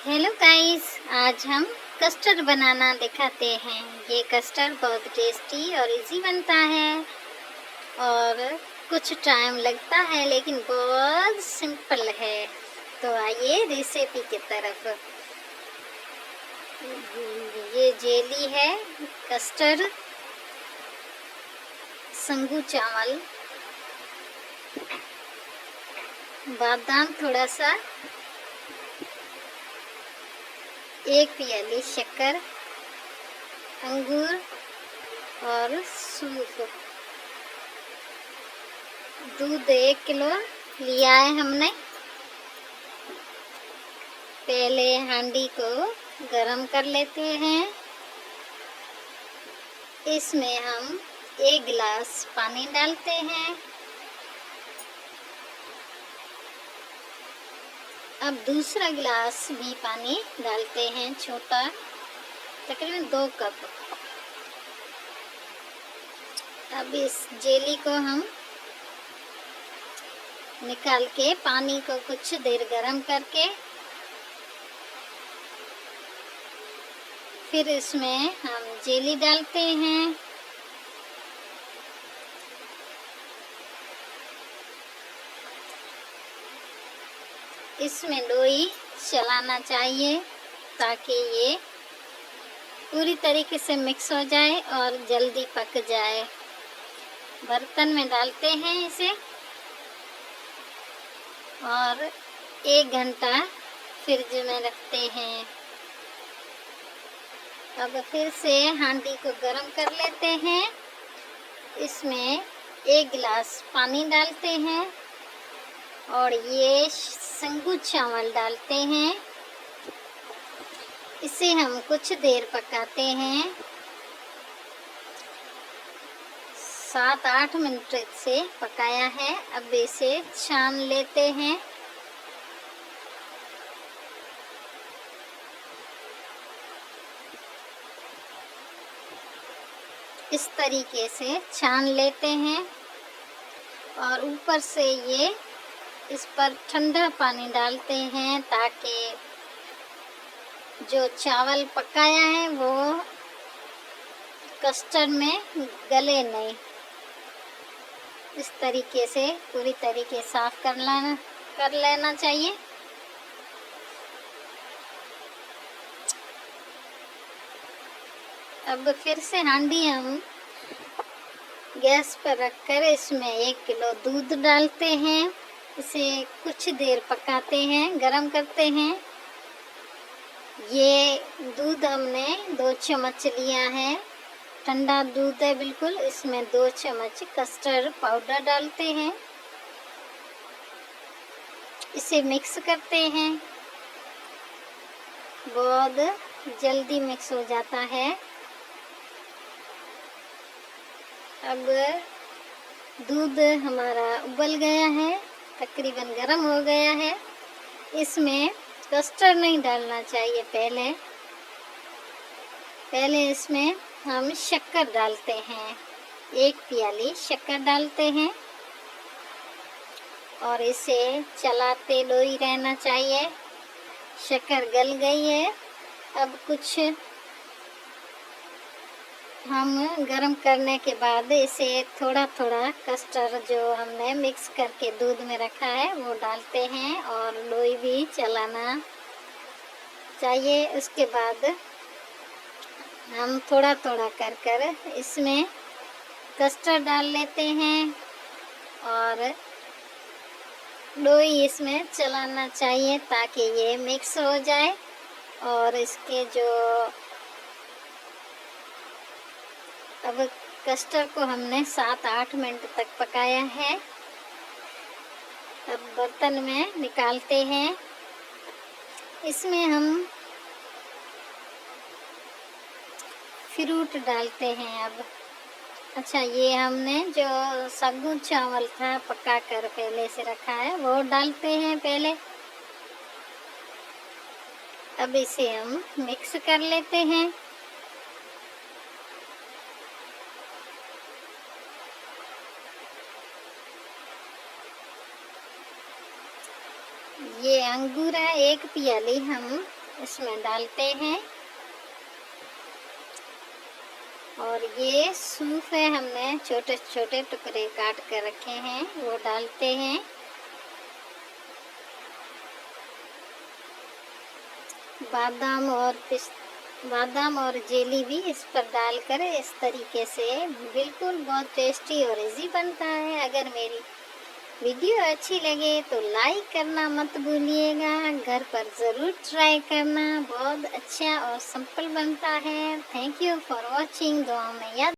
Hello guys, आज हम custard बनाना दिखाते हैं। ये कस्टर्ड बहुत टेस्टी और इजी बनता है और कुछ टाइम लगता है लेकिन बहुत सिंपल है। तो आइए रेसिपी की तरफ। ये जेली है कस्टर्ड, संगू चावल, बादाम थोड़ा सा, 1 प्याली शक्कर, अंगूर और सूप। दूध 1 किलो लिया है हमने। पहले हांडी को गरम कर लेते हैं। इसमें हम 1 गिलास पानी डालते हैं। अब दूसरा गिलास भी पानी डालते हैं, छोटा, तकरीबन 2 कप। अब इस जेली को हम निकाल के पानी को कुछ देर गरम करके फिर इसमें हम जेली डालते हैं। इसमें लोई चलाना चाहिए ताकि ये पूरी तरीके से मिक्स हो जाए और जल्दी पक जाए। बर्तन में डालते हैं इसे और 1 घंटा फ्रिज में रखते हैं। अब फिर से हांडी को गरम कर लेते हैं। इसमें 1 गिलास पानी डालते हैं और ये संगू चावल डालते हैं। इसे हम कुछ देर पकाते हैं, 7-8 मिनट से पकाया है। अब इसे छान लेते हैं। इस तरीके से छान लेते हैं और ऊपर से ये इस पर ठंडा पानी डालते हैं ताकि जो चावल पकाया है वो कस्टर्ड में गले नहीं। इस तरीके से पूरी तरीके साफ कर लेना चाहिए। अब फिर से हांडी हम गैस पर रखकर इसमें 1 किलो दूध डालते हैं। इसे कुछ देर पकाते हैं, गरम करते हैं। ये दूध हमने 2 चम्मच लिया है, ठंडा दूध है बिल्कुल। इसमें 2 चम्मच कस्टर्ड पाउडर डालते हैं। इसे मिक्स करते हैं। बहुत जल्दी मिक्स हो जाता है। अब दूध हमारा उबल गया है, तकरीबन गर्म हो गया है। इसमें कस्टर्ड नहीं डालना चाहिए। पहले इसमें हम शक्कर डालते हैं, 1 प्याली शक्कर डालते हैं और इसे चलाते ही रहना चाहिए। शक्कर गल गई है। अब कुछ हम गरम करने के बाद इसे थोड़ा थोड़ा कस्टर्ड जो हमने मिक्स करके दूध में रखा है वो डालते हैं और लोई भी चलाना चाहिए। उसके बाद हम थोड़ा थोड़ा कर इसमें कस्टर्ड डाल लेते हैं और लोई इसमें चलाना चाहिए ताकि ये मिक्स हो जाए। और इसके जो अब कस्टर्ड को हमने 7-8 मिनट तक पकाया है। अब बर्तन में निकालते हैं। इसमें हम फ्रूट डालते हैं। अब अच्छा, ये हमने जो संगू चावल था पका कर पहले से रखा है वो डालते हैं पहले। अब इसे हम मिक्स कर लेते हैं। ये अंगूर है, 1 प्याली हम इसमें डालते हैं। और ये सूफ है, हमने छोटे छोटे टुकड़े काट कर रखे हैं, वो डालते हैं। बादाम और जेली भी इस पर डालकर इस तरीके से बिल्कुल बहुत टेस्टी और इजी बनता है। अगर मेरी वीडियो अच्छी लगे तो लाइक करना मत भूलिएगा, घर पर ज़रूर ट्राई करना, बहुत अच्छा और सिंपल बनता है। Thank you for watching. दुआ में याद